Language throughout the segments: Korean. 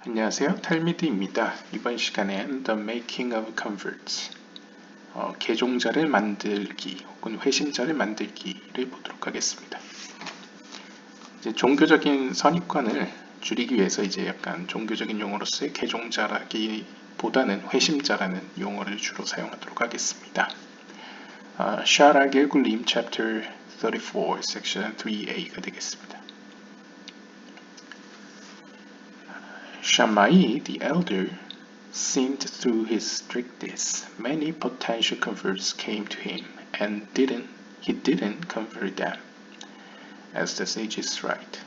안녕하세요. 텔미드입니다. 이번 시간엔 The Making of Converts, 개종자를 만들기 혹은 회심자를 만들기를 보도록 하겠습니다. 이제 종교적인 선입관을 줄이기 위해서 이제 약간 종교적인 용어로서의 개종자라기보다는 회심자라는 용어를 주로 사용하도록 하겠습니다. 샤라 게굴림 Chapter 34, Section 3a가 되겠습니다. Shammai the elder seemed through his strictness. Many potential converts came to him, and he didn't convert them, as the sages write.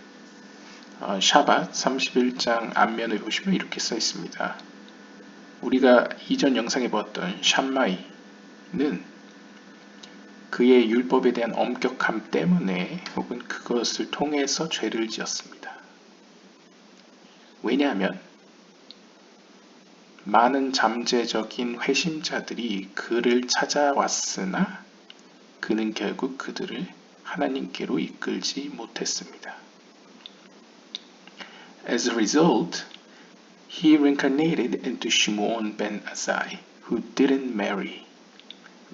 샤밧 31장 앞면을 보시면 이렇게 써 있습니다. 우리가 이전 영상에 보았던 샴마이는 그의 율법에 대한 엄격함 때문에 혹은 그것을 통해서 죄를 지었습니다. 왜냐하면 많은 잠재적인 회심자들이 그를 찾아왔으나 그는 결국 그들을 하나님께로 이끌지 못했습니다. As a result, he reincarnated into Shimon ben Azai, who didn't marry,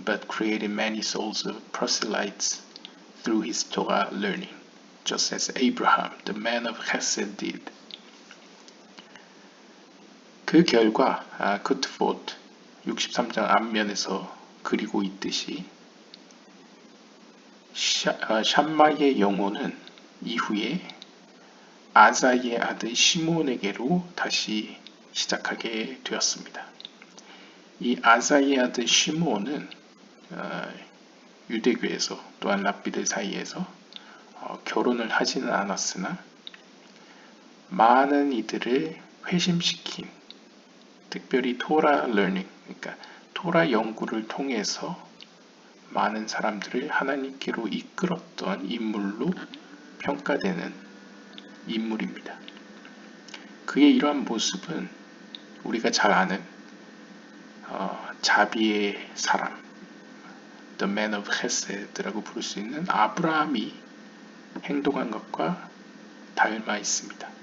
but created many souls of proselytes through his Torah learning, just as Abraham, the man of Chesed, did. 그 결과 쿠트포트 63장 앞면에서 그리고 있듯이 샴마이의 영혼은 이후에 아사이의 아들 시몬에게로 다시 시작하게 되었습니다. 이 아사이의 아들 시몬은 유대교에서 또한 랍비들 사이에서 결혼을 하지는 않았으나 많은 이들을 회심시킨, 특별히 토라 러닝, 그러니까 토라 연구를 통해서 많은 사람들을 하나님께로 이끌었던 인물로 평가되는 인물입니다. 그의 이러한 모습은 우리가 잘 아는 자비의 사람, The Man of Chesed라고 부를 수 있는 아브라함이 행동한 것과 닮아 있습니다.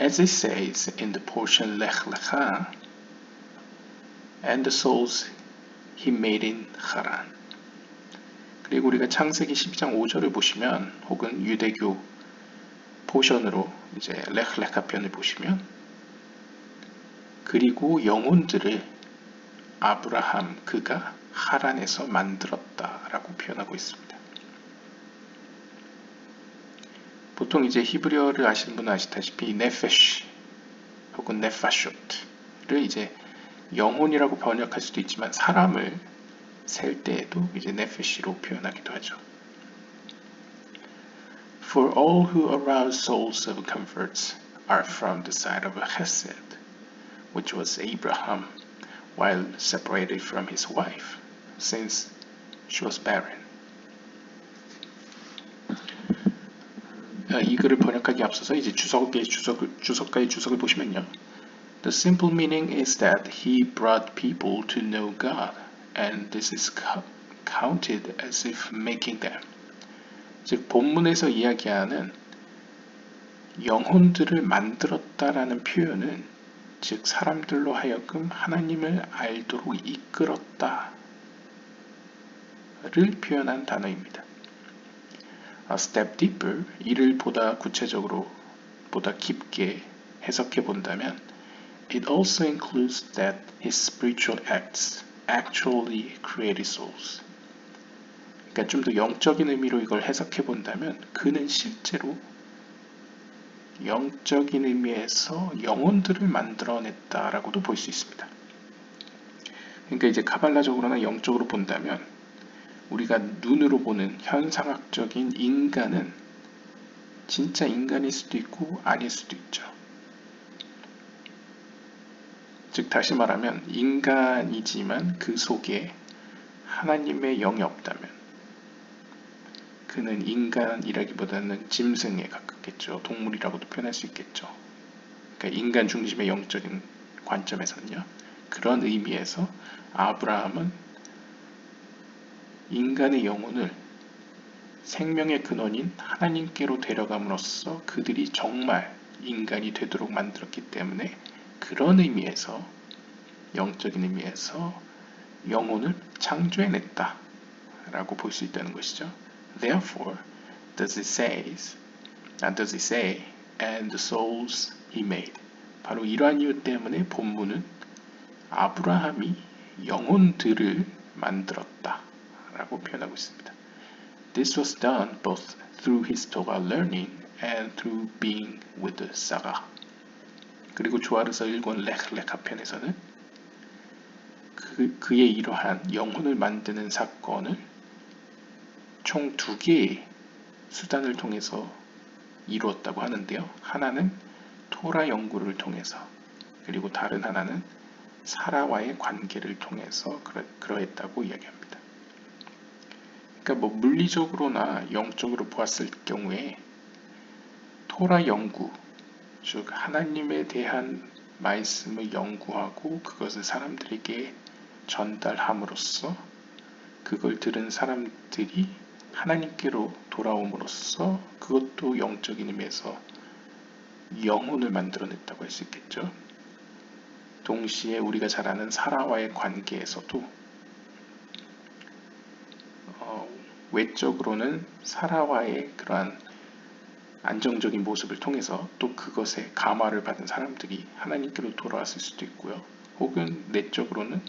As it says in the portion Lech Lecha, and the souls he made in Haran. 그리고 우리가 창세기 12장 5절을 보시면 혹은 유대교 포션으로 이제 레흐 레카 편을 보시면 그리고 영혼들을 아브라함 그가 하란에서 만들었다라고 표현하고 있습니다. 보통 이제 히브리어를 아시는 분은 아시다시피 네페쉬 혹은 네파쇼트를 이제 영혼이라고 번역할 수도 있지만 사람을 셀 때에도 이제 네페쉬로 표현하기도 하죠. For all who arouse souls of converts are from the side of Chesed, which was Abraham, while separated from his wife, since she was barren. 이 글을 번역하기 앞서서 이제 주석가의 주석을 보시면요. The simple meaning is that he brought people to know God, and this is counted as if making them. 즉 본문에서 이야기하는 영혼들을 만들었다라는 표현은 즉 사람들로 하여금 하나님을 알도록 이끌었다를 표현한 단어입니다. A step deeper, 이를 보다 구체적으로 보다 깊게 해석해 본다면 It also includes that his spiritual acts actually created souls. 그러니까 좀 더 영적인 의미로 이걸 해석해 본다면 그는 실제로 영적인 의미에서 영혼들을 만들어냈다라고도 볼 수 있습니다. 그러니까 이제 카발라적으로나 영적으로 본다면 우리가 눈으로 보는 현상학적인 인간은 진짜 인간일 수도 있고 아닐 수도 있죠. 즉 다시 말하면 인간이지만 그 속에 하나님의 영이 없다면 그는 인간이라기보다는 짐승에 가깝겠죠. 동물이라고도 표현할 수 있겠죠. 그러니까 인간 중심의 영적인 관점에서는요. 그런 의미에서 아브라함은 인간의 영혼을 생명의 근원인 하나님께로 데려감으로써 그들이 정말 인간이 되도록 만들었기 때문에 그런 의미에서 영적인 의미에서 영혼을 창조해냈다 라고 볼 수 있다는 것이죠. Therefore, does it say, and the souls he made. 바로 이러한 이유 때문에 본문은 아브라함이 영혼들을 만들었다 라고 표현하고 있습니다. This was done both through his Torah learning and through being with Sarah. 그리고 조아르서 1권 레흐레카 편에서는 그의 이러한 영혼을 만드는 사건을 총 2개의 수단을 통해서 이루었다고 하는데요. 하나는 토라 연구를 통해서, 그리고 다른 하나는 사라와의 관계를 통해서 그러했다고 이야기합니다. 그러니까 뭐 물리적으로나 영적으로 보았을 경우에 토라 연구, 즉 하나님에 대한 말씀을 연구하고 그것을 사람들에게 전달함으로써 그걸 들은 사람들이 하나님께로 돌아옴으로써 그것도 영적인 의미에서 영혼을 만들어냈다고 할 수 있겠죠. 동시에 우리가 잘 아는 사라와의 관계에서도 외적으로는 사라와의 그러한 안정적인 모습을 통해서 또 그것에 감화를 받은 사람들이 하나님께로 돌아왔을 수도 있고요. 혹은 내적으로는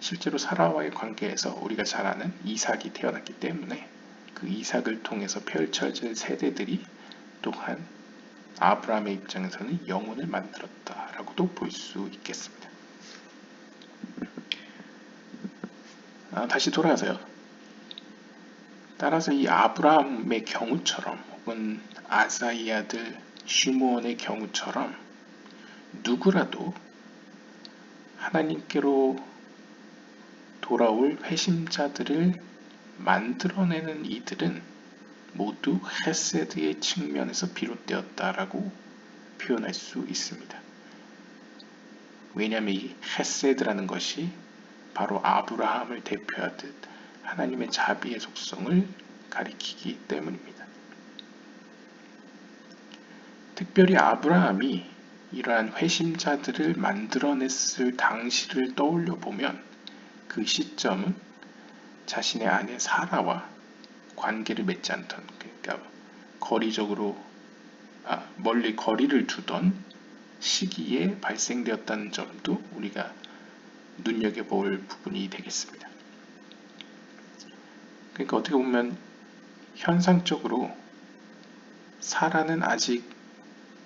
실제로 사라와의 관계에서 우리가 잘 아는 이삭이 태어났기 때문에 그 이삭을 통해서 펼쳐질 세대들이 또한 아브라함의 입장에서는 영혼을 만들었다라고도 볼 수 있겠습니다. 다시 돌아가서요. 따라서 이 아브라함의 경우처럼 혹은 아사의 아들 슈므온의 경우처럼 누구라도 하나님께로 돌아올 회심자들을 만들어내는 이들은 모두 헤세드의 측면에서 비롯되었다라고 표현할 수 있습니다. 왜냐하면 이 헤세드라는 것이 바로 아브라함을 대표하듯 하나님의 자비의 속성을 가리키기 때문입니다. 특별히 아브라함이 이러한 회심자들을 만들어냈을 당시를 떠올려 보면 그 시점은 자신의 아내 사라와 관계를 맺지 않던, 그러니까 거리적으로 멀리 거리를 두던 시기에 발생되었다는 점도 우리가 눈여겨볼 부분이 되겠습니다. 그러니까 어떻게 보면 현상적으로 사라는 아직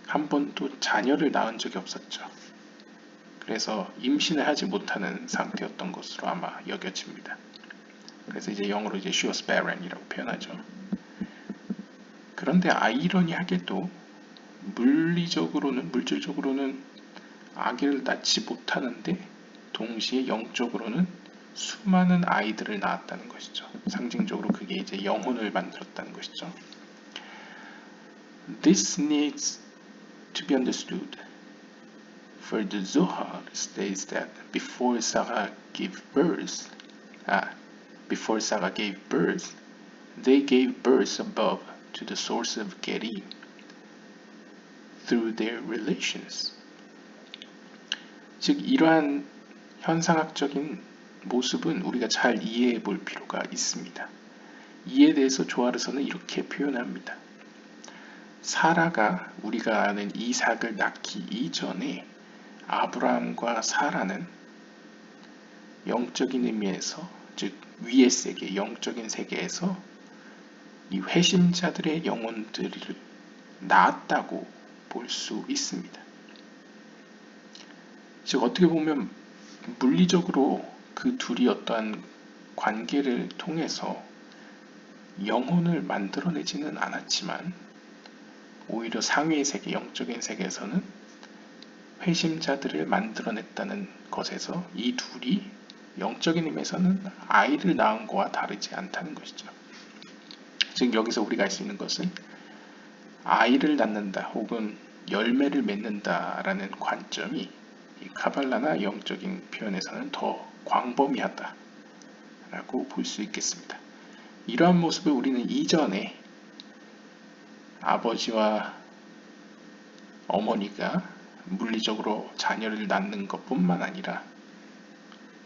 한 번도 자녀를 낳은 적이 없었죠. 그래서 임신을 하지 못하는 상태였던 것으로 아마 여겨집니다. 그래서 이제 영어로 이제 she was barren이라고 표현하죠. 그런데 아이러니하게도 물질적으로는 아기를 낳지 못하는데 동시에 영적으로는 수많은 아이들을 낳았다는 것이죠. 상징적으로 그게 이제 영혼을 만들었다는 것이죠. This needs to be understood. For the Zohar states that before Sarah gave birth, they gave birth above to the source of Geri through their relations. 즉 이러한 현상학적인 모습은 우리가 잘 이해해 볼 필요가 있습니다. 이에 대해서 조아르서는 이렇게 표현합니다. 사라가 우리가 아는 이삭을 낳기 이전에 아브라함과 사라는 영적인 의미에서, 즉 위의 세계, 영적인 세계에서 이 회심자들의 영혼들을 낳았다고 볼 수 있습니다. 즉 어떻게 보면 물리적으로 그 둘이 어떠한 관계를 통해서 영혼을 만들어내지는 않았지만 오히려 상위의 세계, 영적인 세계에서는 회심자들을 만들어냈다는 것에서 이 둘이 영적인 의미에서는 아이를 낳은 것과 다르지 않다는 것이죠. 즉 여기서 우리가 알 수 있는 것은 아이를 낳는다 혹은 열매를 맺는다 라는 관점이 이 카발라나 영적인 표현에서는 더 광범위하다 라고 볼 수 있겠습니다. 이러한 모습을 우리는 이전에 아버지와 어머니가 물리적으로 자녀를 낳는 것뿐만 아니라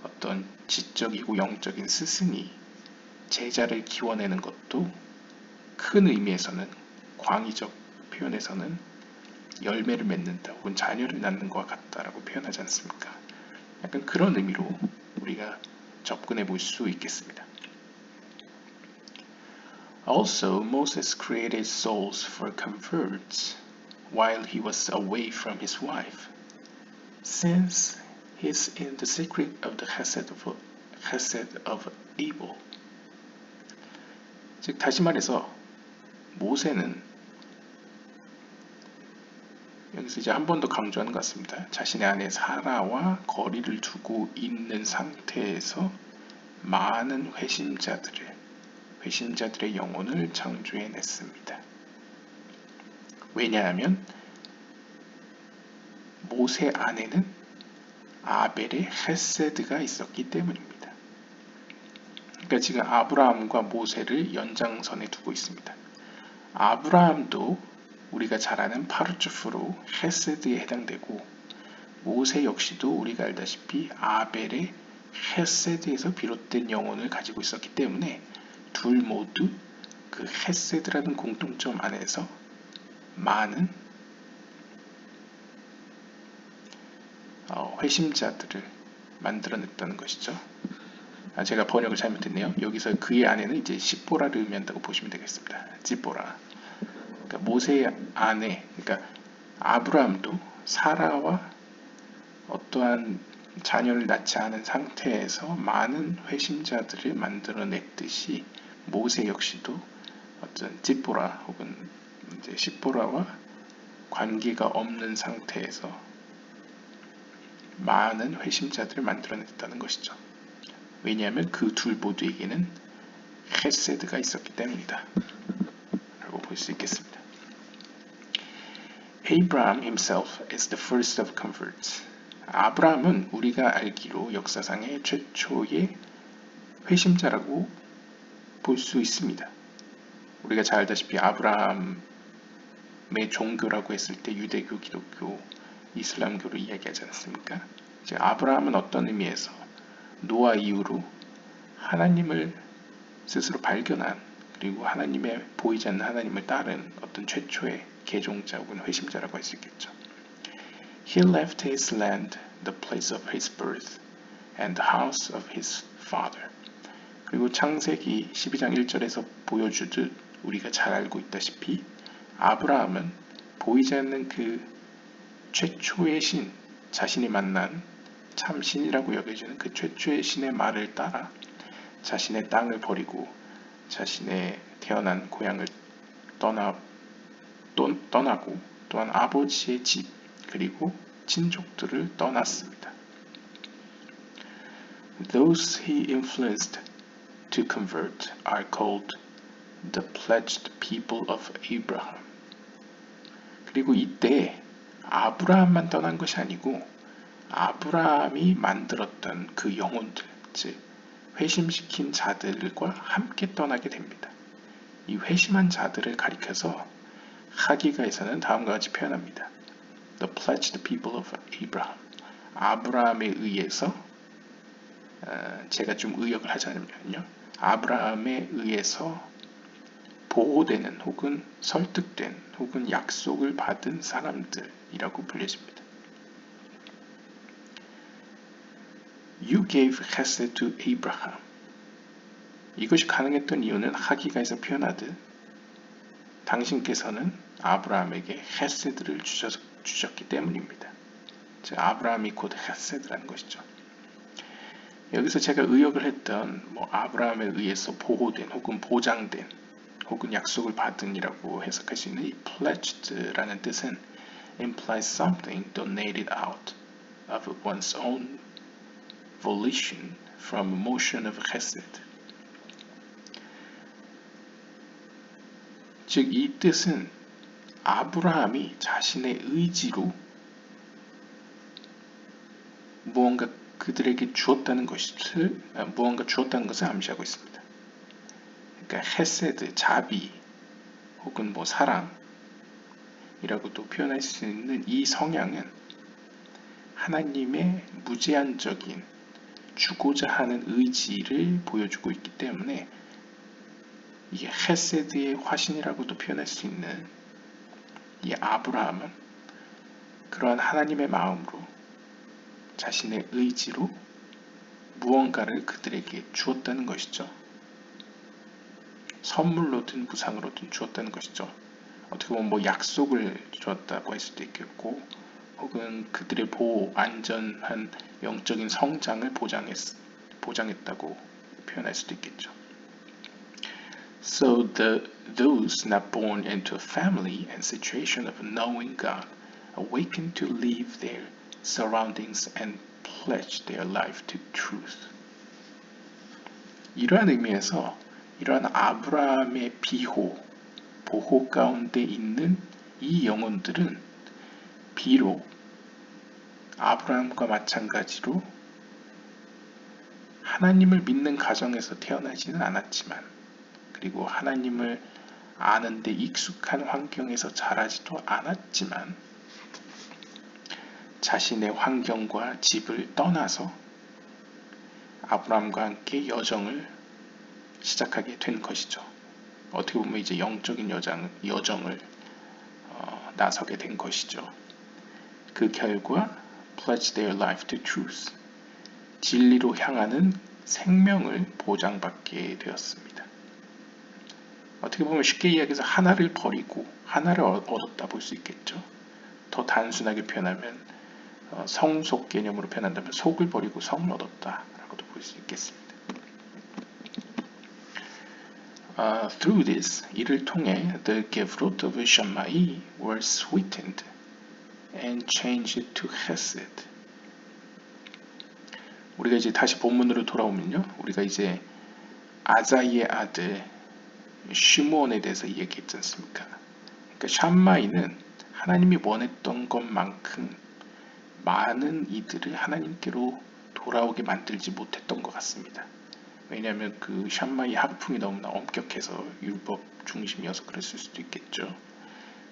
어떤 지적이고 영적인 스승이 제자를 키워내는 것도 큰 의미에서는, 광의적 표현에서는 열매를 맺는다 혹은 자녀를 낳는 것과 같다라고 표현하지 않습니까? 약간 그런 의미로 우리가 접근해 볼 수 있겠습니다. Also, Moses created souls for converts while he was away from his wife, since he is in the secret of the chesed of Abel. 즉 다시 말해서 모세는 여기서 이제 한 번 더 강조하는 것 같습니다. 자신의 아내 사라와 거리를 두고 있는 상태에서 많은 회심자들의 영혼을 창조해냈습니다. 왜냐하면 모세 안에는 아벨의 헤세드가 있었기 때문입니다. 그러니까 지금 아브라함과 모세를 연장선에 두고 있습니다. 아브라함도 우리가 잘 아는 파르츠프로 헤세드에 해당되고, 모세 역시도 우리가 알다시피 아벨의 헤세드에서 비롯된 영혼을 가지고 있었기 때문에 둘 모두 그 헤세드라는 공통점 안에서 많은 회심자들을 만들어냈다는 것이죠. 제가 번역을 잘못했네요. 여기서 그의 아내는 이제 시보라를 의미한다고 보시면 되겠습니다. 지보라. 그러니까 모세의 아내, 그러니까 아브라함도 사라와 어떠한 자녀를 낳지 않은 상태에서 많은 회심자들을 만들어냈듯이 모세 역시도 어떤 지보라 혹은 이제 시보라와 관계가 없는 상태에서 많은 회심자들을 만들어냈다는 것이죠. 왜냐하면 그 둘 모두에게는 헤세드가 있었기 때문이다 라고 볼 수 있겠습니다. Abraham himself is the first of converts. 아브라함은 우리가 알기로 역사상의 최초의 회심자라고 볼 수 있습니다. 우리가 잘 알다시피 아브라함의 종교라고 했을 때 유대교, 기독교, 이슬람교를 이야기하지 않습니까? 이제 아브라함은 어떤 의미에서 노아 이후로 하나님을 스스로 발견한, 그리고 하나님의 보이지 않는 하나님을 따른 어떤 최초의 개종자 혹은 회심자라고 할 수 있겠죠. He left his land, the place of his birth, and the house of his father. 그리고 창세기 12장 1절에서 보여주듯 우리가 잘 알고 있다시피 아브라함은 보이지 않는 그 최초의 신, 자신이 만난 참 신이라고 여겨지는 그 최초의 신의 말을 따라 자신의 땅을 버리고 자신의 태어난 고향을 떠나고 또한 아버지의 집 그리고 친족들을 떠났습니다. Those he influenced to convert are called the pledged people of Abraham. 그리고 이때 아브라함만 떠난 것이 아니고 아브라함이 만들었던 그 영혼들, 즉 회심시킨 자들과 함께 떠나게 됩니다. 이 회심한 자들을 가리켜서 하기가에서는 다음과 같이 표현합니다. The pledged people of Abraham. 아브라함에 의해서, 제가 좀 의역을 하자면요, 아브라함에 의해서 보호되는 혹은 설득된 혹은 약속을 받은 사람들이라고 불려집니다. You gave chesed to Abraham. 이것이 가능했던 이유는 하기가에서 표현하듯 당신께서는 아브라함에게 헤세드를 주셨기 때문입니다. 즉 아브라함이 곧 헤세드라는 것이죠. 여기서 제가 의역을 했던 아브라함에 의해서 보호된 혹은 보장된 혹은 약속을 받은이라고 해석할 수 있는 이 pledged라는 뜻은 implies something donated out of one's own volition from a motion of chesed. 즉 이 뜻은 아브라함이 자신의 의지로 무언가 그들에게 주었다는 것을 암시하고 있습니다. 그러니까 헤세드, 자비 혹은 사랑, 성향이라고도 표현할 수 있는 이 성향은 하나님의 무제한적인 주고자 하는 의지를 보여주고 있기 때문에 이게 헤세드의 화신이라고도 표현할 수 있는 이 아브라함은 그러한 하나님의 마음으로 자신의 의지로 무언가를 그들에게 주었다는 것이죠. 선물로든 부상으로든 주었다는 것이죠. 어떻게 보면 뭐 약속을 주었다고 할 수도 있겠고, 혹은 그들의 보호, 안전한 영적인 성장을 보장했다고 표현할 수도 있겠죠. So those not born into a family and situation of knowing God awaken to leave their surroundings and pledge their life to truth. 이러한 의미에서 이러한 아브라함의 보호 가운데 있는 이 영혼들은 비록 아브라함과 마찬가지로 하나님을 믿는 가정에서 태어나지는 않았지만, 그리고 하나님을 아는데 익숙한 환경에서 자라지도 않았지만, 자신의 환경과 집을 떠나서 아브라함과 함께 여정을 시작하게 된 것이죠. 어떻게 보면 이제 영적인 여정을 나서게 된 것이죠. 그 결과 pledge their life to truth, 진리로 향하는 생명을 보장받게 되었습니다. 어떻게 보면 쉽게 이야기해서 하나를 버리고 하나를 얻었다 볼 수 있겠죠. 더 단순하게 표현하면 성속 개념으로 표현한다면 속을 버리고 성을 얻었다 라고도 볼 수 있겠습니다. Through this, 이를 통해 the 게브롯 of 샴마이 were sweetened and changed to chesed. 우리가 이제 다시 본문으로 돌아오면요, 우리가 이제 아자이의 아들 시므온에 대해서 얘기했지 않습니까? 그러니까 샴마이는 하나님이 원했던 것만큼 많은 이들을 하나님께로 돌아오게 만들지 못했던 것 같습니다. 왜냐하면 그 샴마이 학풍이 너무나 엄격해서 율법 중심이어서 그랬을 수도 있겠죠.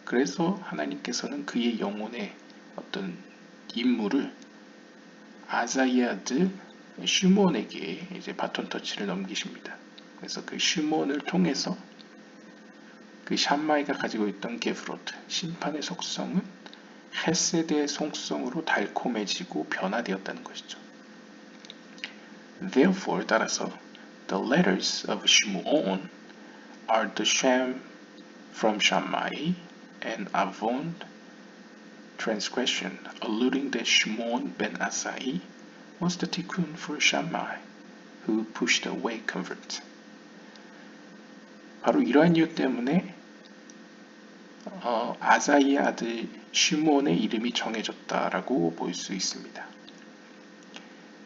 그래서 하나님께서는 그의 영혼의 어떤 임무를 아자이의 아들 시므온에게 이제 바톤 터치를 넘기십니다. 그래서 그 시므온을 통해서 그 샴마이가 가지고 있던 게브로트, 심판의 속성은 헤세드의 속성으로 달콤해지고 변화되었다는 것이죠. Therefore, 따라서 the letters of Shmuon are the Shem from Shammai and Avon transgression, alluding that Shmuon ben Asai was the tikkun for Shammai, who pushed away converts. 바로 이러한 이유 때문에 아사이의 아들 시므온의 이름이 정해졌다라고 볼 수 있습니다.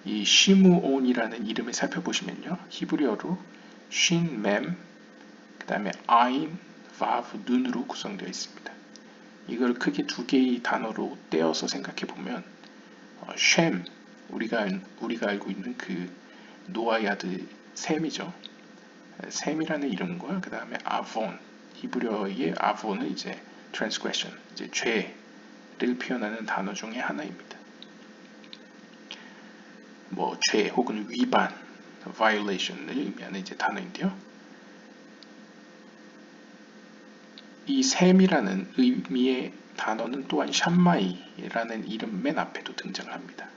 이 시므온이라는 이름을 살펴보시면요, 히브리어로 쉰, 맴, 그 다음에 아인, 바브, 눈으로 구성되어 있습니다. 이걸 크게 두 개의 단어로 떼어서 생각해 보면 쉔, 우리가 알고 있는 그 노아의 아들 셈이죠. 셈이라는 이름과 그 다음에 아본, 히브리어의 아본은 이제 transgression, 이제 죄를 표현하는 단어 중에 하나입니다. 뭐 죄 혹은 위반, violation을 의미하는 이제 단어인데요. 이 셈이라는 의미의 단어는 또한 샴마이라는 이름 맨 앞에도 등장합니다.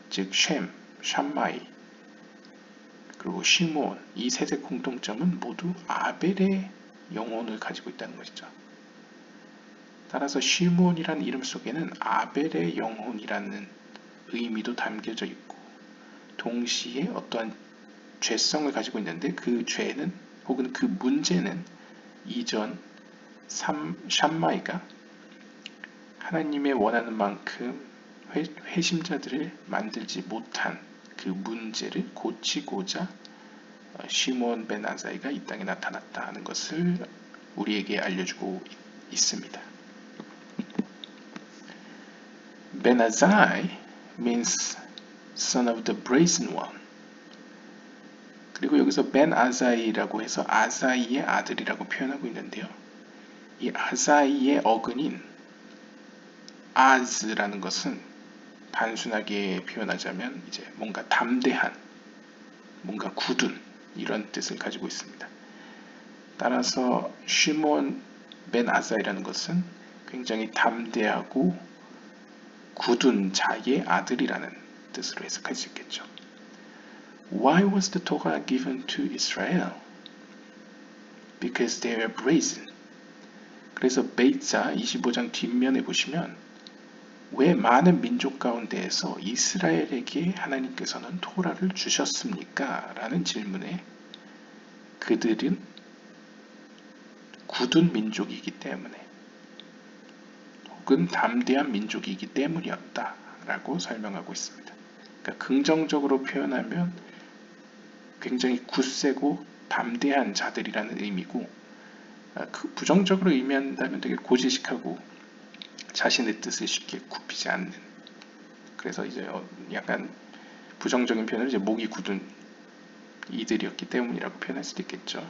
즉 쉔, 샴마이, 그리고 시므온, 이 셋의 공통점은 모두 아벨의 영혼을 가지고 있다는 것이죠. 따라서 시므온이라는 이름 속에는 아벨의 영혼이라는 의미도 담겨져 있고, 동시에 어떠한 죄성을 가지고 있는데 그 죄는 혹은 그 문제는 이전 샴마이가 하나님의 원하는 만큼 회심자들을 만들지 못한 그 문제를 고치고자 시므온 벤 아사이가 이 땅에 나타났다 하는 것을 우리에게 알려주고 있습니다. 벤 아사이 means son of the brazen one. 그리고 여기서 벤 아사이라고 해서 아사이의 아들이라고 표현하고 있는데요. 이 아사이의 어근인 as라는 것은 단순하게 표현하자면 이제 뭔가 담대한, 뭔가 굳은 이런 뜻을 가지고 있습니다. 따라서 시몬 벤 아사이라는 것은 굉장히 담대하고 굳은 자의 아들이라는 뜻으로 해석할 수 있겠죠. Why was the Torah given to Israel? Because they were brazen. 그래서 베이자 25장 뒷면에 보시면 왜 많은 민족 가운데에서 이스라엘에게 하나님께서는 토라를 주셨습니까? 라는 질문에 그들은 굳은 민족이기 때문에 혹은 담대한 민족이기 때문이었다 라고 설명하고 있습니다. 그러니까 긍정적으로 표현하면 굉장히 굳세고 담대한 자들이라는 의미고, 부정적으로 의미한다면 되게 고지식하고 자신의 뜻을 쉽게 굽히지 않는, 그래서 이제 약간 부정적인 표현을 이제 목이 굳은 이들이었기 때문이라고 표현할 수도 있겠죠.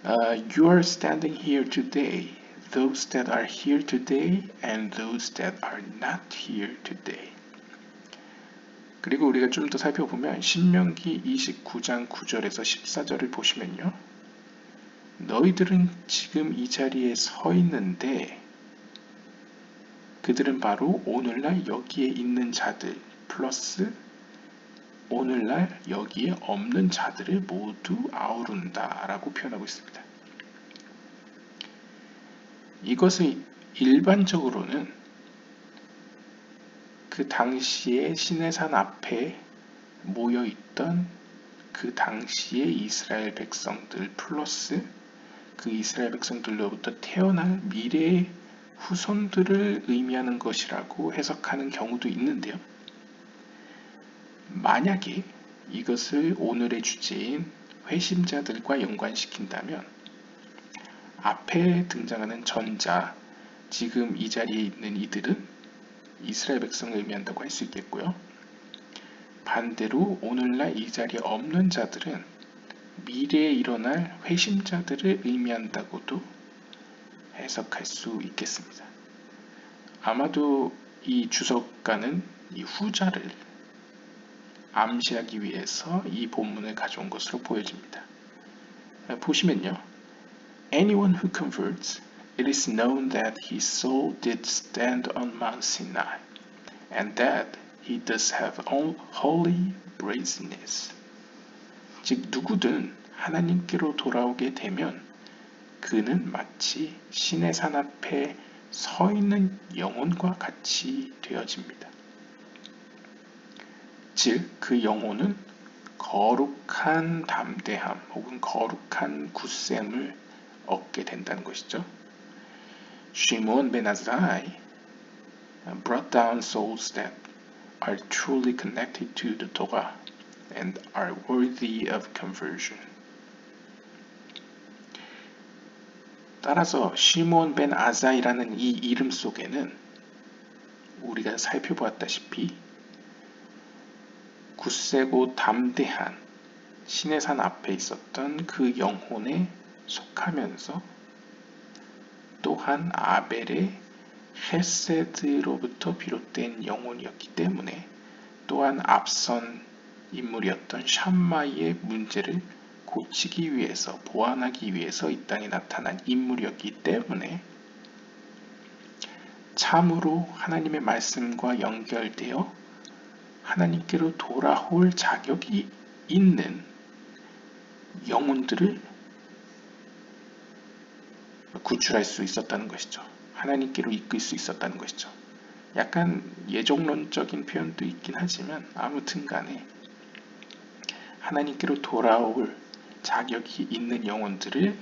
You are standing here today, those that are here today and those that are not here today. 그리고 우리가 좀 더 살펴보면 신명기 29장 9절에서 14절을 보시면요. 너희들은 지금 이 자리에 서 있는데 그들은 바로 오늘날 여기에 있는 자들 플러스 오늘날 여기에 없는 자들을 모두 아우른다 라고 표현하고 있습니다. 이것은 일반적으로는 그 당시에 시내산 앞에 모여있던 그 당시의 이스라엘 백성들 플러스 그 이스라엘 백성들로부터 태어날 미래의 후손들을 의미하는 것이라고 해석하는 경우도 있는데요. 만약에 이것을 오늘의 주제인 회심자들과 연관시킨다면 앞에 등장하는 전자, 지금 이 자리에 있는 이들은 이스라엘 백성을 의미한다고 할 수 있겠고요. 반대로 오늘날 이 자리에 없는 자들은 미래에 일어날 회심자들을 의미한다고도 해석할 수 있겠습니다. 아마도 이 주석가는 이 후자를 암시하기 위해서 이 본문을 가져온 것으로 보여집니다. 보시면요. Anyone who converts, it is known that his soul did stand on Mount Sinai, and that he does have holy brazenness. 즉 누구든 하나님께로 돌아오게 되면 그는 마치 신의 산 앞에 서 있는 영혼과 같이 되어집니다. 즉 그 영혼은 거룩한 담대함 혹은 거룩한 굳셈을 얻게 된다는 것이죠. Shimon ben Azai brought down souls that are truly connected to the Torah and are worthy of conversion. 따라서 시몬 벤 아사이라는 이 이름 속에는 우리가 살펴보았다시피 굳세고 담대한 신의 산 앞에 있었던 그 영혼에 속하면서 또한 아벨의 헤세드로부터 비롯된 영혼이었기 때문에 또한 앞선 인물이었던 샴마이의 문제를 고치기 위해서 보완하기 위해서 이 땅에 나타난 인물이었기 때문에 참으로 하나님의 말씀과 연결되어 하나님께로 돌아올 자격이 있는 영혼들을 구출할 수 있었다는 것이죠. 하나님께로 이끌 수 있었다는 것이죠. 약간 예종론적인 표현도 있긴 하지만 아무튼 간에 하나님께로 돌아올 자격이 있는 영혼들을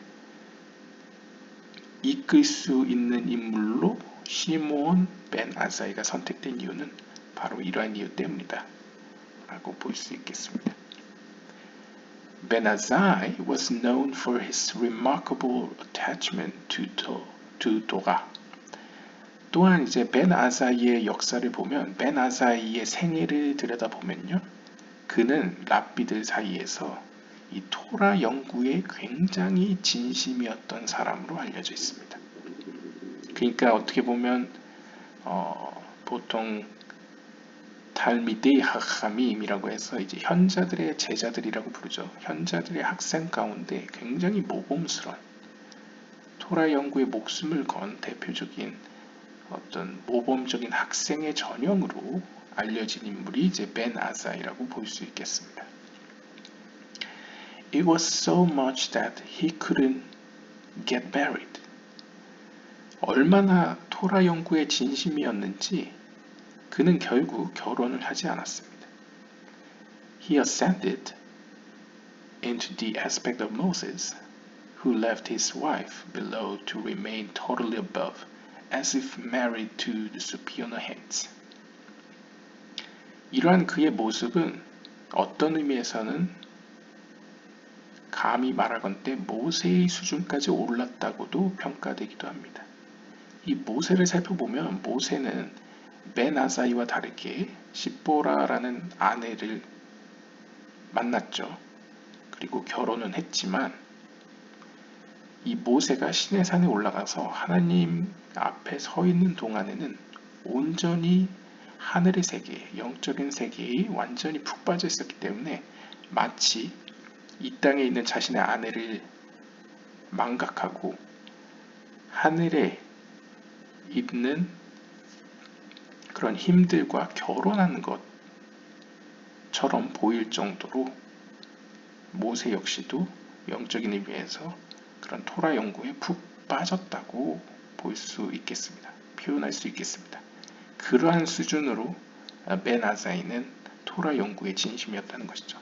이끌 수 있는 인물로 시몬 벤 아사이가 선택된 이유는 바로 이러한 이유 때문이다 라고 볼 수 있겠습니다. Ben Azai was known for his remarkable attachment to Torah. 또한 이제 벤 아사이의 역사를 보면 벤 아사이의 생애를 들여다보면요. 그는 랍비들 사이에서 이 토라 연구에 굉장히 진심이었던 사람으로 알려져 있습니다. 그러니까 어떻게 보면 보통 탈미데이 하함임이라고 해서 이제 현자들의 제자들이라고 부르죠. 현자들의 학생 가운데 굉장히 모범스러운 토라 연구에 목숨을 건 대표적인 어떤 모범적인 학생의 전형으로 알려진 인물이 이제 벤 아사이라고 볼 수 있겠습니다. It was so much that he couldn't get married. 얼마나 토라 연구에 진심이었는지 그는 결국 결혼을 하지 않았습니다. He ascended into the aspect of Moses, who left his wife below to remain totally above, as if married to the superior hands. 이러한 그의 모습은 어떤 의미에서는 감히 말하건대 모세의 수준까지 올랐다고도 평가되기도 합니다. 이 모세를 살펴보면 모세는 벤 아사이와 다르게 시보라라는 아내를 만났죠. 그리고 결혼은 했지만 이 모세가 시내산에 올라가서 하나님 앞에 서 있는 동안에는 온전히 하늘의 세계, 영적인 세계에 완전히 푹 빠져 있었기 때문에 마치 이 땅에 있는 자신의 아내를 망각하고 하늘에 있는 그런 힘들과 결혼하는 것처럼 보일 정도로 모세 역시도 영적인 의미에서 그런 토라 연구에 푹 빠졌다고 볼 수 있겠습니다. 표현할 수 있겠습니다. 그러한 수준으로 벤 아사이는 토라 연구의 진심이었다는 것이죠.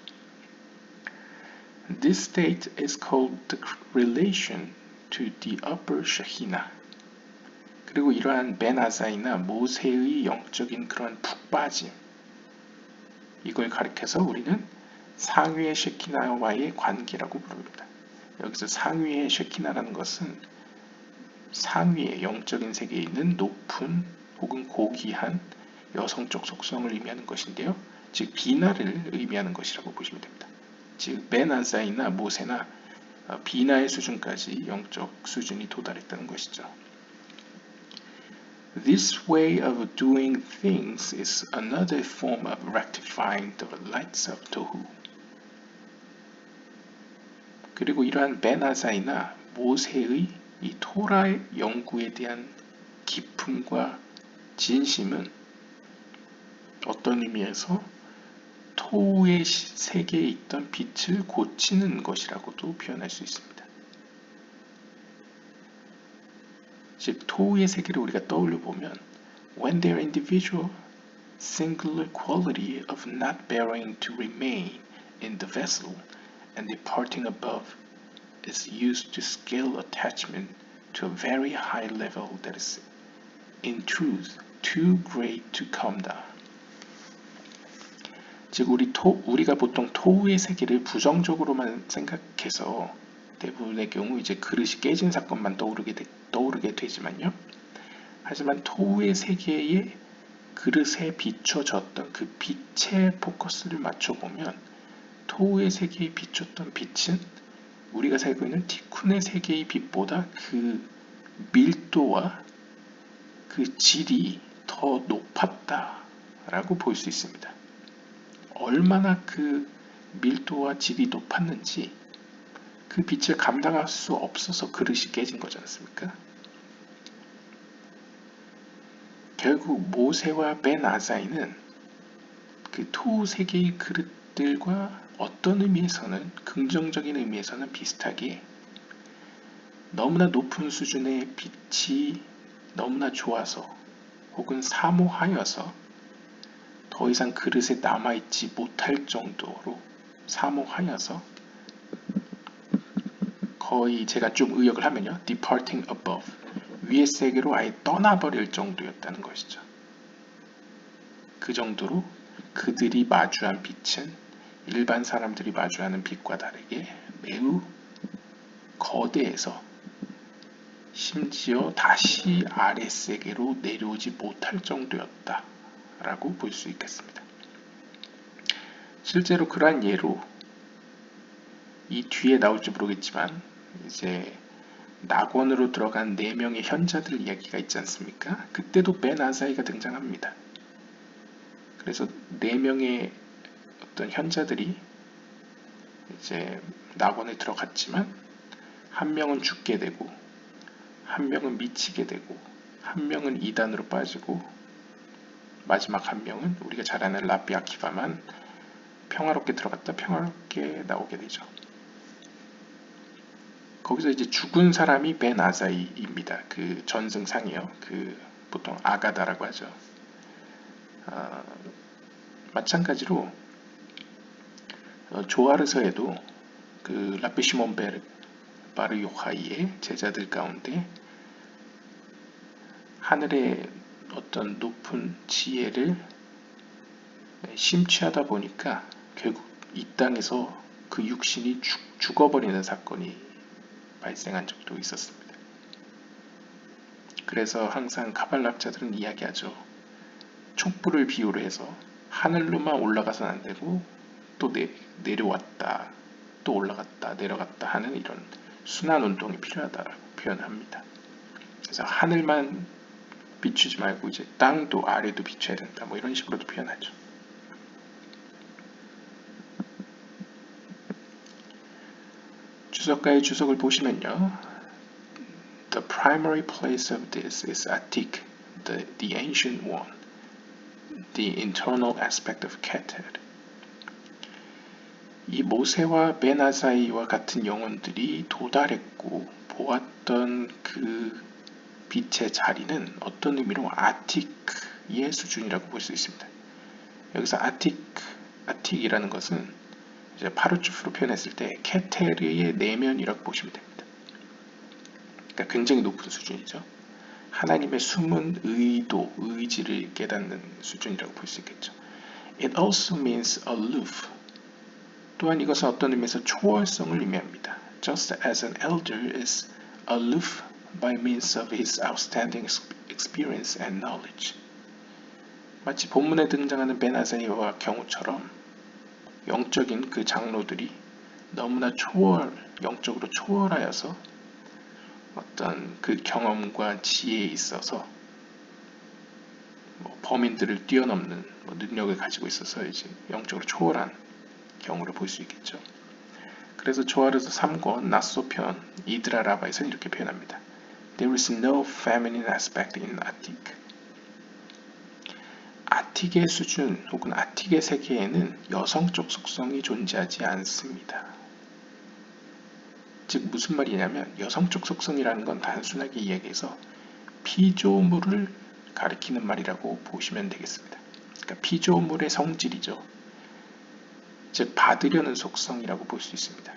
This state is called the relation to the upper Shekhinah. 그리고 이러한 벤 아사이나 모세의 영적인 그런 푹 빠짐, 이걸 가리켜서 우리는 상위의 셰키나와의 관계라고 부릅니다. 여기서 상위의 셰키나라는 것은 상위의 영적인 세계에 있는 높은 혹은 고귀한 여성적 속성을 의미하는 것인데요. 즉 비나를 의미하는 것이라고 보시면 됩니다. 즉 벤 아사이나 모세나 비나의 수준까지 영적 수준이 도달했다는 것이죠. This way of doing things is another form of rectifying the lights of tohu. 그리고 이러한 벤 아사이나 모세의 이 토라 연구에 대한 기품과 진심은 어떤 의미에서 토우의 세계에 있던 빛을 고치는 것이라고도 표현할 수 있습니다. 즉 토우의 세계를 우리가 떠올려 보면 when their individual singular quality of not bearing to remain in the vessel and departing above is used to scale attachment to a very high level that is in truth too great to come down. 즉 우리가 보통 토우의 세계를 부정적으로만 생각해서 대부분의 경우 이제 그릇이 깨진 사건만 떠오르게 되지만요. 하지만 토우의 세계에 그릇에 비춰졌던 그 빛의 포커스를 맞춰보면 토우의 세계에 비췄던 빛은 우리가 살고 있는 티쿤의 세계의 빛보다 그 밀도와 그 질이 더 높았다라고 볼 수 있습니다. 얼마나 그 밀도와 질이 높았는지 그 빛을 감당할 수 없어서 그릇이 깨진 거지 않습니까? 결국 모세와 벤 아사이는 그 토우 세계의 그릇들과 어떤 의미에서는 긍정적인 의미에서는 비슷하게 너무나 높은 수준의 빛이 너무나 좋아서 혹은 사모하여서 더 이상 그릇에 남아있지 못할 정도로 사모하여서 거의 제가 좀 의역을 하면요. departing above, 위의 세계로 아예 떠나버릴 정도였다는 것이죠. 그 정도로 그들이 마주한 빛은 일반 사람들이 마주하는 빛과 다르게 매우 거대해서 심지어 다시 아랫세계로 내려오지 못할 정도였다 라고 볼 수 있겠습니다. 실제로 그러한 예로 이 뒤에 나올지 모르겠지만 이제 낙원으로 들어간 4명의 현자들 이야기가 있지 않습니까? 그때도 벤 아사히가 등장합니다. 그래서 4명의 어떤 현자들이 이제 낙원에 들어갔지만 한 명은 죽게 되고 한 명은 미치게 되고 한 명은 이단으로 빠지고 마지막 한 명은 우리가 잘 아는 라비 아키바만 평화롭게 들어갔다 평화롭게 나오게 되죠. 거기서 이제 죽은 사람이 벤 아사히입니다. 그 전승상이요. 그 보통 아가다라고 하죠. 마찬가지로 조아르서에도 그 라비 시몬 바르 요하이의 제자들 가운데 하늘의 어떤 높은 지혜를 심취하다 보니까 결국 이 땅에서 그 육신이 죽어버리는 사건이 발생한 적도 있었습니다. 그래서 항상 카발락자들은 이야기하죠. 촛불을 비유로 해서 하늘로만 올라가서는 안 되고 또 내려왔다, 또 올라갔다, 내려갔다 하는 이런 순환 운동이 필요하다라고 표현합니다. 그래서 하늘만 비추지 말고 이제 땅도 아래도 비춰야 된다. 뭐 이런 식으로도 표현하죠. 주석가의 주석을 보시면요. The primary place of this is Atik, the ancient one, the internal aspect of Keter. 이 모세와 벤 아사히와 같은 영혼들이 도달했고 보았던 그 빛의 자리는 어떤 의미로 아틱의 수준이라고 볼 수 있습니다. 여기서 아틱이라는 것은 이제 파르추프로 표현했을 때 케테르의 내면이라고 보시면 됩니다. 그러니까 굉장히 높은 수준이죠. 하나님의 숨은 의도, 의지를 깨닫는 수준이라고 볼 수 있겠죠. It also means aloof. 또한 이것은 어떤 의미에서 초월성을 의미합니다. Just as an elder is aloof by means of his outstanding experience and knowledge. 마치 본문에 등장하는 벤 아사히와 경우처럼 영적인 그 장로들이 너무나 영적으로 초월하여서 어떤 그 경험과 지혜에 있어서 범인들을 뛰어넘는 능력을 가지고 있어서 이제 영적으로 초월한 경우를 볼 수 있겠죠. 그래서 조아르서 3권 나소편 이드라 라바에서는 이렇게 표현합니다. There is no feminine aspect in Atik. 아틱의 수준 혹은 아틱의 세계에는 여성적 속성이 존재하지 않습니다. 즉 무슨 말이냐면 여성적 속성이라는 건 단순하게 이야기해서 피조물을 가리키는 말이라고 보시면 되겠습니다. 그러니까 피조물의 성질이죠. 즉 받으려는 속성이라고 볼 수 있습니다.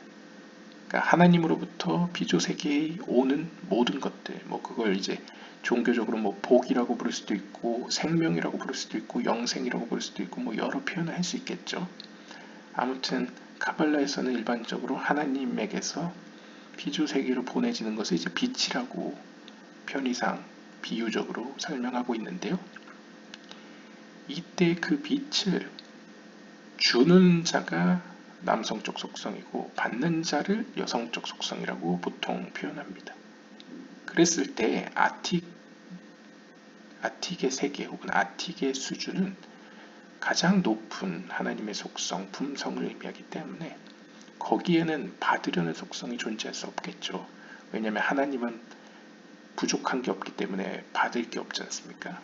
그러니까 하나님으로부터 피조 세계에 오는 모든 것들, 그걸 이제 종교적으로 복이라고 부를 수도 있고 생명이라고 부를 수도 있고 영생이라고 부를 수도 있고 여러 표현을 할 수 있겠죠. 아무튼 카발라에서는 일반적으로 하나님에게서 피조 세계로 보내지는 것을 이제 빛이라고 편의상 비유적으로 설명하고 있는데요. 이때 그 빛을 주는 자가 남성적 속성이고 받는 자를 여성적 속성이라고 보통 표현합니다. 그랬을 때 아틱의 세계 혹은 아틱의 수준은 가장 높은 하나님의 속성, 품성을 의미하기 때문에 거기에는 받으려는 속성이 존재할 수 없겠죠. 왜냐하면 하나님은 부족한 게 없기 때문에 받을 게 없지 않습니까?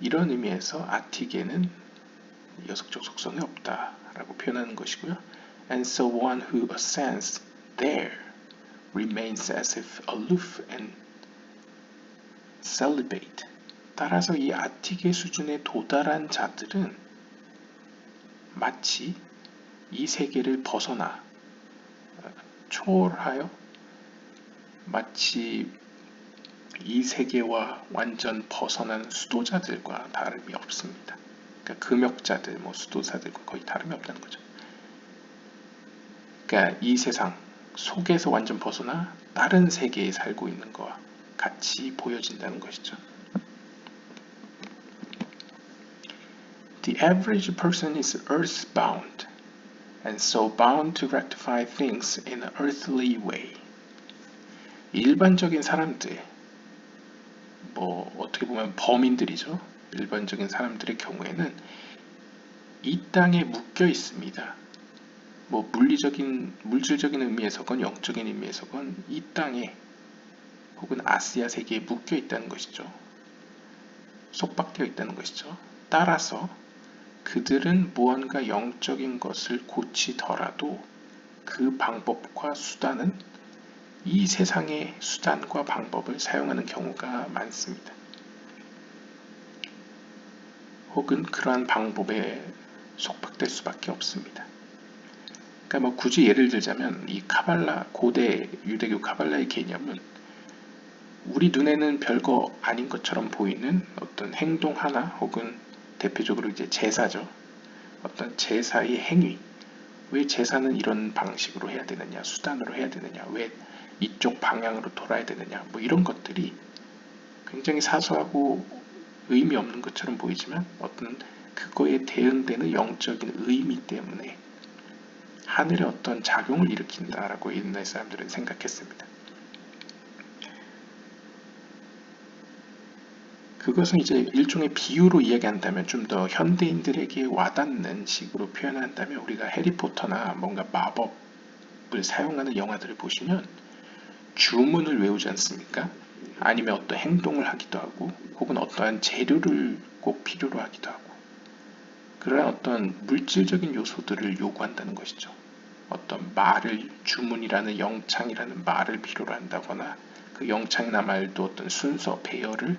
이런 의미에서 아틱에는 여성적 속성이 없다라고 표현하는 것이고요. And so one who ascends there remains as if aloof and celibate. 따라서 이 아틱의 수준에 도달한 자들은 마치 이 세계를 벗어나 초월하여 마치 이 세계와 완전 벗어난 수도자들과 다름이 없습니다. 그러니까 금역자들, 수도사들과 거의 다름이 없다는 거죠. 그러니까 이 세상 속에서 완전 벗어나 다른 세계에 살고 있는 것과 같이 보여진다는 것이죠. The average person is earthbound. and so bound to rectify things in an earthly way. 일반적인 사람들, 뭐 어떻게 보면 범인들이죠. 일반적인 사람들의 경우에는 이 땅에 묶여 있습니다. 뭐 물질적인 의미에서건 영적인 의미에서건 이 땅에 혹은 아시아 세계에 묶여 있다는 것이죠. 속박되어 있다는 것이죠. 따라서 그들은 무언가 영적인 것을 고치더라도 그 방법과 수단은 이 세상의 수단과 방법을 사용하는 경우가 많습니다. 혹은 그러한 방법에 속박될 수밖에 없습니다. 그러니까 뭐 굳이 예를 들자면 이 카발라, 고대 유대교 카발라의 개념은 우리 눈에는 별거 아닌 것처럼 보이는 어떤 행동 하나 혹은 대표적으로 이제 제사죠. 어떤 제사의 행위. 왜 제사는 이런 방식으로 해야 되느냐, 수단으로 해야 되느냐, 왜 이쪽 방향으로 돌아야 되느냐, 뭐 이런 것들이 굉장히 사소하고 의미 없는 것처럼 보이지만 어떤 그거에 대응되는 영적인 의미 때문에 하늘의 어떤 작용을 일으킨다라고 옛날 사람들은 생각했습니다. 그것은 이제 일종의 비유로 이야기한다면 좀 더 현대인들에게 와닿는 식으로 표현한다면 우리가 해리포터나 뭔가 마법을 사용하는 영화들을 보시면 주문을 외우지 않습니까? 아니면 어떤 행동을 하기도 하고 혹은 어떠한 재료를 꼭 필요로 하기도 하고 그러한 어떤 물질적인 요소들을 요구한다는 것이죠. 어떤 말을 주문이라는 영창이라는 말을 필요로 한다거나 그 영창이나 말도 어떤 순서, 배열을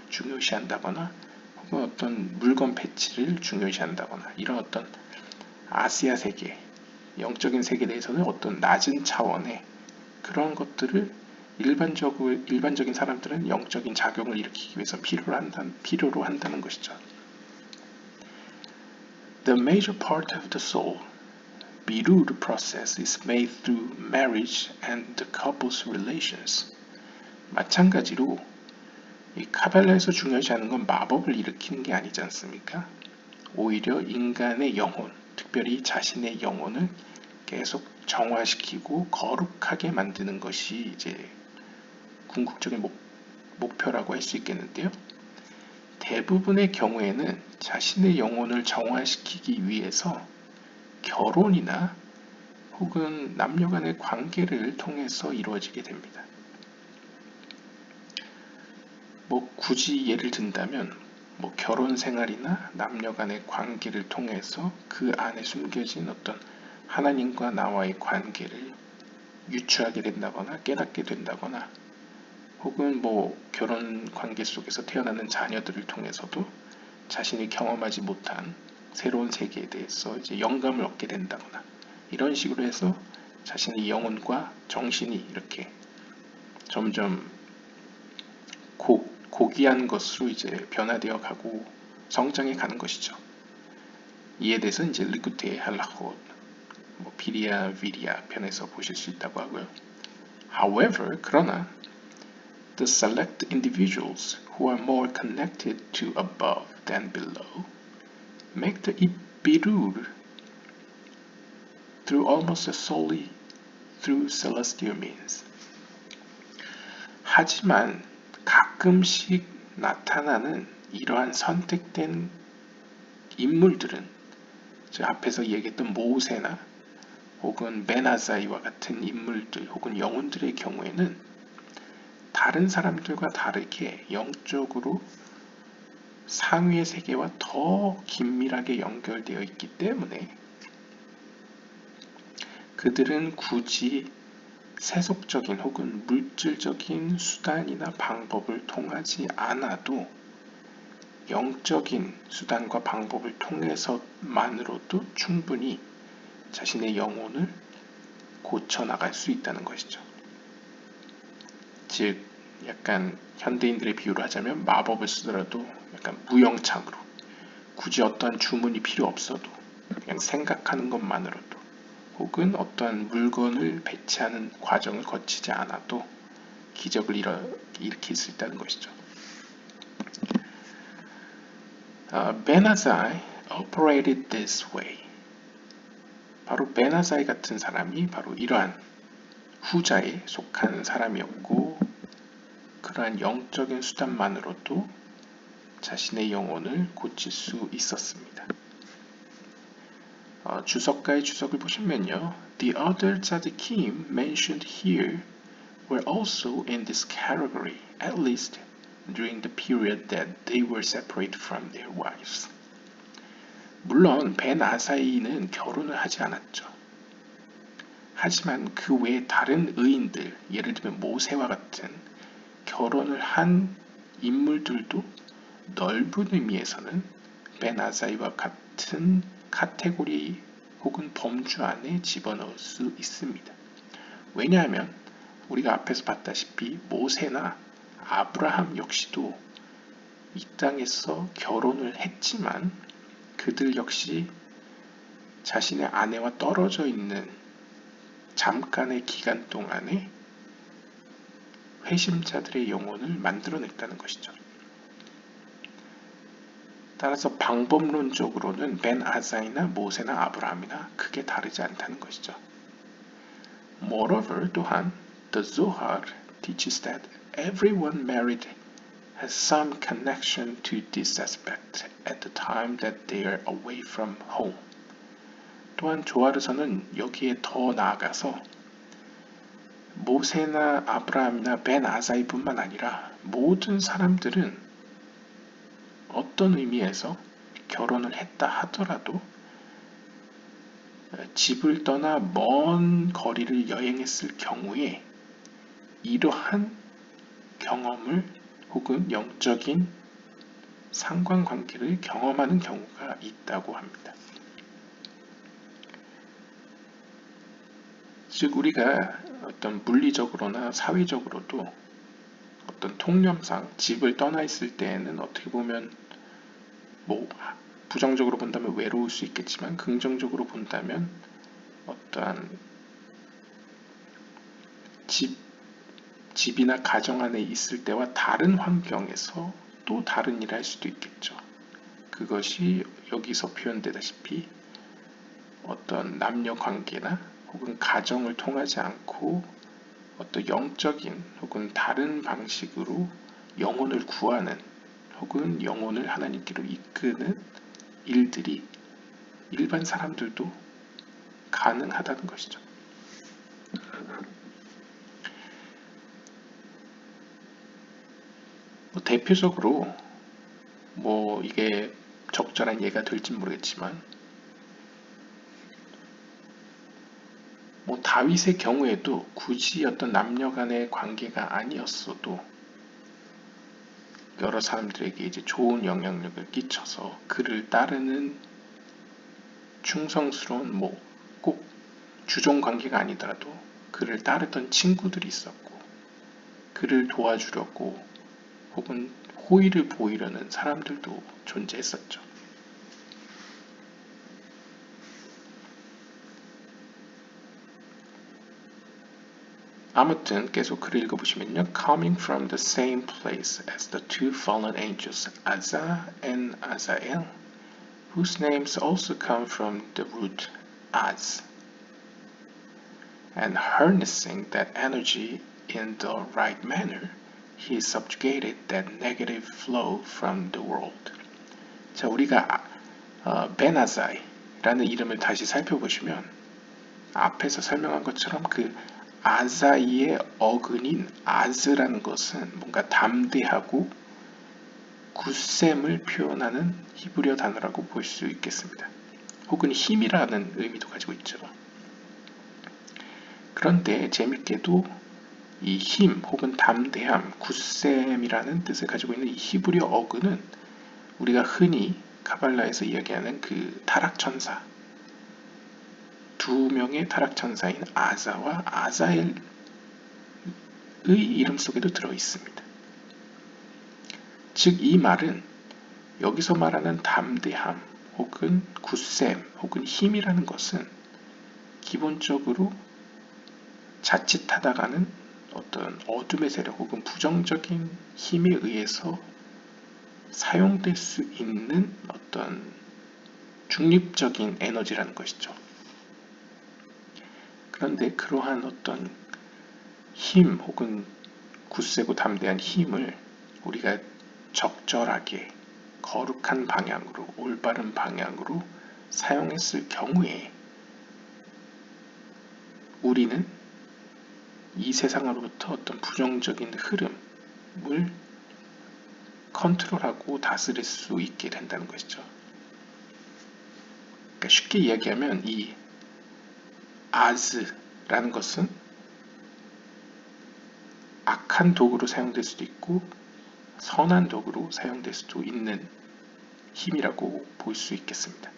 중요시한다거나 혹은 어떤 물건 배치를 중요시한다거나 이런 어떤 아시아 세계, 영적인 세계에 대해서는 어떤 낮은 차원의 그런 것들을 일반적인 사람들은 영적인 작용을 일으키기 위해서 필요로 한다는 것이죠. The major part of the soul, birur process is made through marriage and the couple's relations. 마찬가지로 이 카발라에서 중요시하는 건 마법을 일으키는 게 아니지 않습니까? 오히려 인간의 영혼, 특별히 자신의 영혼을 계속 정화시키고 거룩하게 만드는 것이 이제 궁극적인 목표라고 할 수 있겠는데요. 대부분의 경우에는 자신의 영혼을 정화시키기 위해서 결혼이나 혹은 남녀 간의 관계를 통해서 이루어지게 됩니다. 뭐 굳이 예를 든다면 뭐 결혼 생활이나 남녀 간의 관계를 통해서 그 안에 숨겨진 어떤 하나님과 나와의 관계를 유추하게 된다거나 깨닫게 된다거나 혹은 뭐 결혼 관계 속에서 태어나는 자녀들을 통해서도 자신이 경험하지 못한 새로운 세계에 대해서 이제 영감을 얻게 된다거나 이런 식으로 해서 자신의 영혼과 정신이 이렇게 점점 고귀한 것으로 이제 변화되어 가고 성장해 가는 것이죠. 이에 대해서 이제 리쿠테 할라콧, 뭐 비리아 비리아 편에서 보실 수 있다고 하고요. However, 그러나 the select individuals who are more connected to above than below make the birur through almost solely through celestial means. 하지만 가끔씩 나타나는 이러한 선택된 인물들은 앞에서 얘기했던 모세나 혹은 베나자이와 같은 인물들 혹은 영혼들의 경우에는 다른 사람들과 다르게 영적으로 상위의 세계와 더 긴밀하게 연결되어 있기 때문에 그들은 굳이 세속적인 혹은 물질적인 수단이나 방법을 통하지 않아도 영적인 수단과 방법을 통해서만으로도 충분히 자신의 영혼을 고쳐나갈 수 있다는 것이죠. 즉 약간 현대인들의 비유를 하자면 마법을 쓰더라도 약간 무영창으로 굳이 어떠한 주문이 필요 없어도 그냥 생각하는 것만으로도 혹은 어떠한 물건을 배치하는 과정을 거치지 않아도 기적을 일으킬 수 있다는 것이죠. Ben Azai operated this way. 바로 베나사이 같은 사람이 바로 이러한 후자에 속한 사람이었고, 그러한 영적인 수단만으로도 자신의 영혼을 고칠 수 있었습니다. 주석가의 주석을 보시면요, The other tzaddikim mentioned here were also in this category, at least during the period that they were separated from their wives. 물론 벤 아사이는 결혼을 하지 않았죠. 하지만 그 외에 다른 의인들, 예를 들면 모세와 같은 결혼을 한 인물들도 넓은 의미에서는 벤 아사이와 같은 카테고리 혹은 범주 안에 집어넣을 수 있습니다. 왜냐하면 우리가 앞에서 봤다시피 모세나 아브라함 역시도 이 땅에서 결혼을 했지만 그들 역시 자신의 아내와 떨어져 있는 잠깐의 기간 동안에 회심자들의 영혼을 만들어냈다는 것이죠. 따라서 방법론적으로는 벤 아사이나 모세나 아브라함이나 크게 다르지 않다는 것이죠. Moreover, 또한 the Zohar teaches that everyone married has some connection to this aspect at the time that they are away from home. 또한 조하르서는 여기에 더 나아가서 모세나 아브라함이나 벤 아사이뿐만 아니라 모든 사람들은 어떤 의미에서 결혼을 했다 하더라도 집을 떠나 먼 거리를 여행했을 경우에 이러한 경험을 혹은 영적인 상관관계를 경험하는 경우가 있다고 합니다. 즉 우리가 어떤 물리적으로나 사회적으로도 어떤 통념상 집을 떠나 있을 때에는 어떻게 보면 부정적으로 본다면 외로울 수 있겠지만 긍정적으로 본다면 어떠한 집이나 가정 안에 있을 때와 다른 환경에서 또 다른 일을 할 수도 있겠죠. 그것이 여기서 표현되다시피 어떤 남녀 관계나 혹은 가정을 통하지 않고 어떤 영적인 혹은 다른 방식으로 영혼을 구하는 혹은 영혼을 하나님께로 이끄는 일들이 일반 사람들도 가능하다는 것이죠. 대표적으로 이게 적절한 예가 될지 모르겠지만 다윗의 경우에도 굳이 어떤 남녀 간의 관계가 아니었어도 여러 사람들에게 이제 좋은 영향력을 끼쳐서 그를 따르는 충성스러운 꼭 주종 관계가 아니더라도 그를 따르던 친구들이 있었고 그를 도와주려고 혹은 호의를 보이려는 사람들도 존재했었죠. 아무튼 계속 글을 읽어보시면요. Coming from the same place as the two fallen angels, Azza and Azael, whose names also come from the root Az, and harnessing that energy in the right manner, he subjugated that negative flow from the world. 자, 우리가 베나사이라는 이름을 다시 살펴보시면 앞에서 설명한 것처럼 그 아사이의 어근인 아즈라는 것은 뭔가 담대하고 굳셈을 표현하는 히브리어 단어라고 볼 수 있겠습니다. 혹은 힘이라는 의미도 가지고 있죠. 그런데 재밌게도 이 힘 혹은 담대함, 굳셈이라는 뜻을 가지고 있는 이 히브리어 어근은 우리가 흔히 카발라에서 이야기하는 그 타락천사, 두 명의 타락천사인 아자와 아자엘의 이름 속에도 들어 있습니다. 즉 이 말은 여기서 말하는 담대함 혹은 굳셈 혹은 힘이라는 것은 기본적으로 자칫하다가는 어떤 어둠의 세력 혹은 부정적인 힘에 의해서 사용될 수 있는 어떤 중립적인 에너지라는 것이죠. 그런데 그러한 어떤 힘 혹은 굳세고 담대한 힘을 우리가 적절하게 거룩한 방향으로, 올바른 방향으로 사용했을 경우에 우리는 이 세상으로부터 어떤 부정적인 흐름을 컨트롤하고 다스릴 수 있게 된다는 것이죠. 그러니까 쉽게 이야기하면 이 아즈라는 것은 악한 도구로 사용될 수도 있고 선한 도구로 사용될 수도 있는 힘이라고 볼 수 있겠습니다.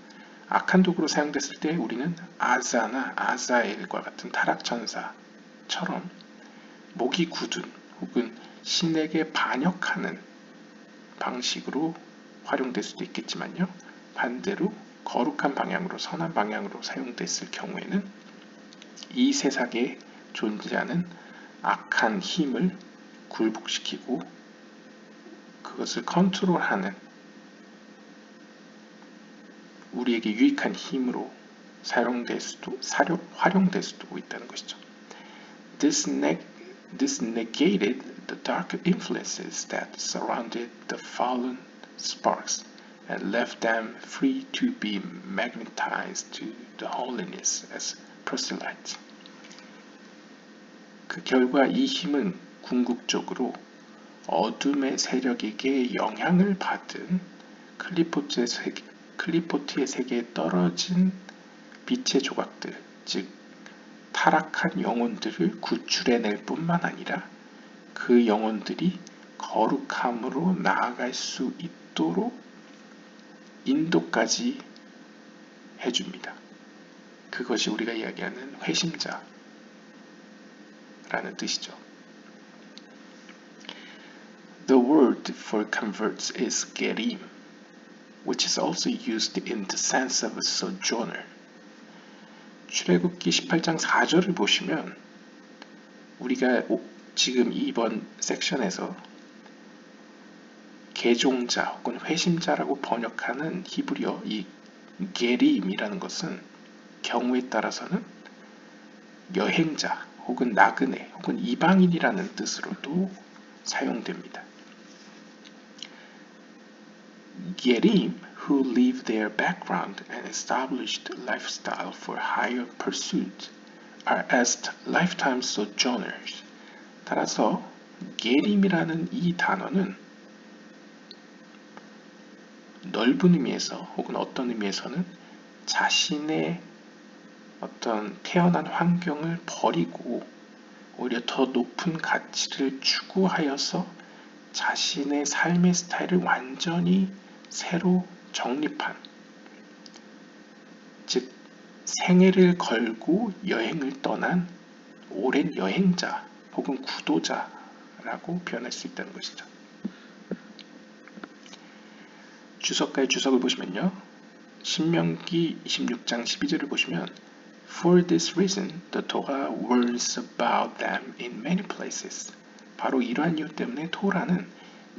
악한 도구로 사용됐을 때 우리는 아자나 아자엘과 같은 타락천사처럼 목이 굳은 혹은 신에게 반역하는 방식으로 활용될 수도 있겠지만요. 반대로 거룩한 방향으로 선한 방향으로 사용됐을 경우에는 이 세상에 존재하는 악한 힘을 굴복시키고 그것을 컨트롤하는 우리에게 유익한 힘으로 활용될 수도 있다는 것이죠. This negated the dark influences that surrounded the fallen sparks and left them free to be magnetized to the holiness as proselytes. 그 결과 이 힘은 궁극적으로 어둠의 세력에게 영향을 받은 클리포트의 세계에 떨어진 빛의 조각들, 즉 타락한 영혼들을 구출해낼 뿐만 아니라 그 영혼들이 거룩함으로 나아갈 수 있도록 인도까지 해줍니다. 그것이 우리가 이야기하는 회심자라는 뜻이죠. The word for converts is gerim, which is also used in the sense of a sojourner. 출애굽기 18장 4절을 보시면 우리가 지금 이번 섹션에서 개종자 혹은 회심자라고 번역하는 히브리어 이 게림이라는 것은 경우에 따라서는 여행자 혹은 나그네 혹은 이방인이라는 뜻으로도 사용됩니다. Gerim who leave their background and established lifestyle for higher pursuit are as lifetime sojourners. 따라서 게림이라는 이 단어는 넓은 의미에서 혹은 어떤 의미에서는 자신의 어떤 태어난 환경을 버리고 오히려 더 높은 가치를 추구하여서 자신의 삶의 스타일을 완전히 새로 정립한, 즉 생애를 걸고 여행을 떠난 오랜 여행자 혹은 구도자라고 표현할 수 있다는 것이죠. 주석가의 주석을 보시면요. 신명기 26장 12절을 보시면 For this reason, the Torah warns about them in many places. 바로 이러한 이유 때문에 토라는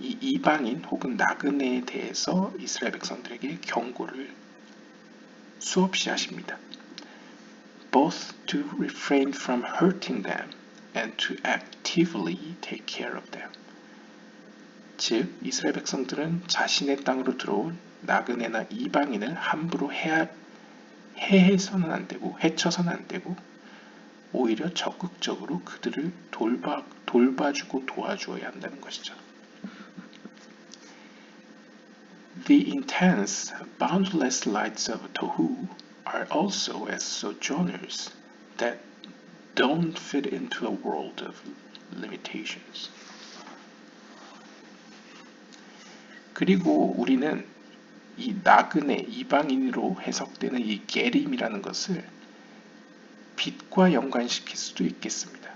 이 이방인 혹은 나그네에 대해서 이스라엘 백성들에게 경고를 수없이 하십니다. Both to refrain from hurting them and to actively take care of them. 즉 이스라엘 백성들은 자신의 땅으로 들어온 나그네나 이방인을 함부로 해해서는 안 되고 해쳐서는 안 되고 오히려 적극적으로 그들을 돌봐주고 도와주어야 한다는 것이죠. The intense, boundless lights of Tohu are also as sojourners that don't fit into a world of limitations. 그리고 우리는 이 나그네, 이방인으로 해석되는 이 게림이라는 것을 빛과 연관시킬 수도 있겠습니다.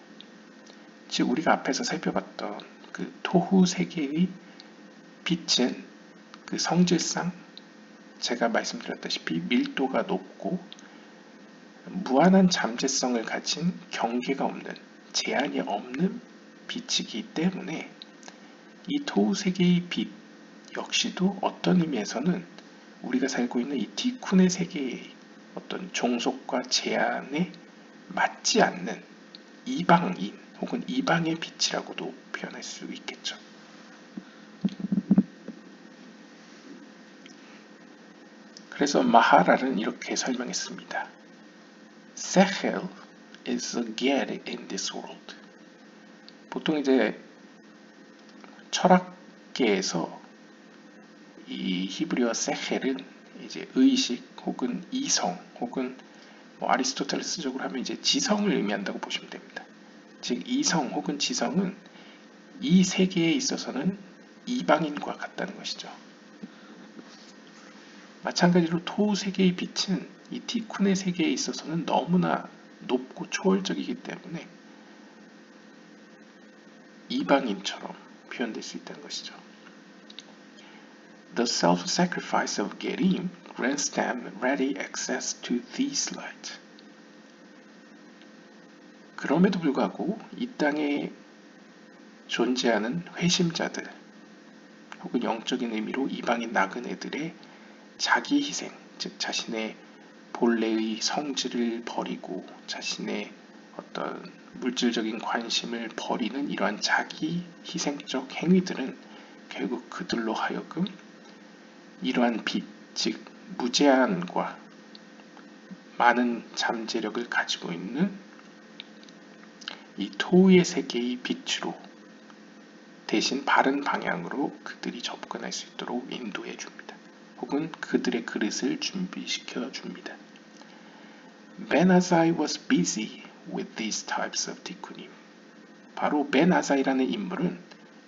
즉 우리가 앞에서 살펴봤던 그 토후 세계의 빛은 그 성질상 제가 말씀드렸다시피 밀도가 높고 무한한 잠재성을 가진 경계가 없는, 제한이 없는 빛이기 때문에 이 토후 세계의 빛 역시도 어떤 의미에서는 우리가 살고 있는 이 티쿤의 세계의 어떤 종속과 제한의 맞지 않는 이방인 혹은 이방의 빛이라고도 표현할 수 있겠죠. 그래서 마하랄은 이렇게 설명했습니다. Sechel is a get in this world. 보통 이제 철학계에서 이 히브리어 세헬은 이제 의식 혹은 이성 혹은 뭐 아리스토텔레스적으로 하면 이제 지성을 의미한다고 보시면 됩니다. 즉 이성 혹은 지성은 이 세계에 있어서는 이방인과 같다는 것이죠. 마찬가지로 토 세계의 빛은 이 티쿤의 세계에 있어서는 너무나 높고 초월적이기 때문에 이방인처럼 표현될 수 있다는 것이죠. The self-sacrifice of Gerim grants them ready access to this light. 그럼에도 불구하고 이 땅에 존재하는 회심자들 혹은 영적인 의미로 이방인 나그네들의 자기 희생, 즉 자신의 본래의 성질을 버리고 자신의 어떤 물질적인 관심을 버리는 이러한 자기 희생적 행위들은 결국 그들로 하여금 이러한 빛, 즉 무제한과 많은 잠재력을 가지고 있는 이 토의 세계의 빛으로 대신 바른 방향으로 그들이 접근할 수 있도록 인도해 줍니다. 혹은 그들의 그릇을 준비시켜 줍니다. Ben Azai was busy with these types of tikkunim. 바로 벤 아사이라는 인물은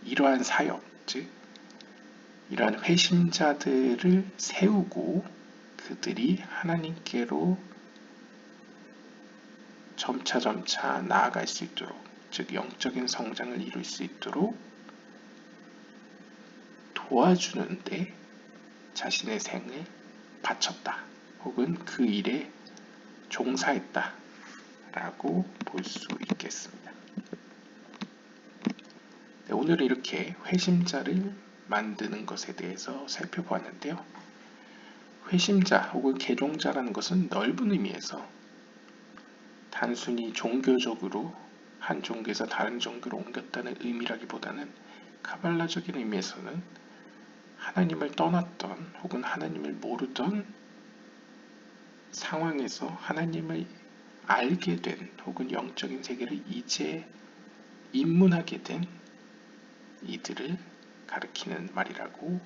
이러한 사역, 즉 이러한 회심자들을 세우고 그들이 하나님께로 점차 나아갈 수 있도록, 즉 영적인 성장을 이룰 수 있도록 도와주는데 자신의 생을 바쳤다. 혹은 그 일에 종사했다. 라고 볼 수 있겠습니다. 네, 오늘은 이렇게 회심자를 만드는 것에 대해서 살펴보았는데요. 회심자 혹은 개종자라는 것은 넓은 의미에서 단순히 종교적으로 한 종교에서 다른 종교로 옮겼다는 의미라기보다는 카발라적인 의미에서는 하나님을 떠났던 혹은 하나님을 모르던 상황에서 하나님을 알게 된 혹은 영적인 세계를 이제 입문하게 된 이들을 가리키는 말이라고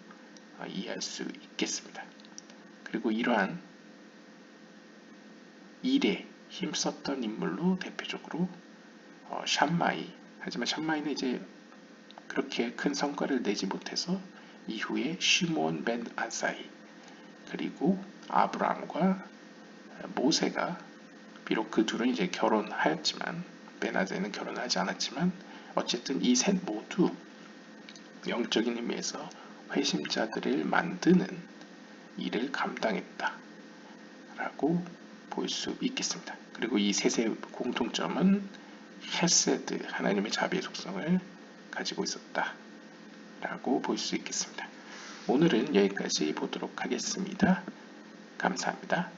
이해할 수 있겠습니다. 그리고 이러한 일에 힘썼던 인물로 대표적으로 샴마이, 하지만 샴마이는 이제 그렇게 큰 성과를 내지 못해서 이후에 시몬 벤 아사이, 그리고 아브라함과 모세가 비록 그 둘은 이제 결혼하였지만 벤 아사이는 결혼하지 않았지만 어쨌든 이 셋 모두 영적인 의미에서 회심자들을 만드는 일을 감당했다 라고 볼 수 있겠습니다. 그리고 이 셋의 공통점은 헤세드, 하나님의 자비의 속성을 가지고 있었다 라고 볼 수 있겠습니다. 오늘은 여기까지 보도록 하겠습니다. 감사합니다.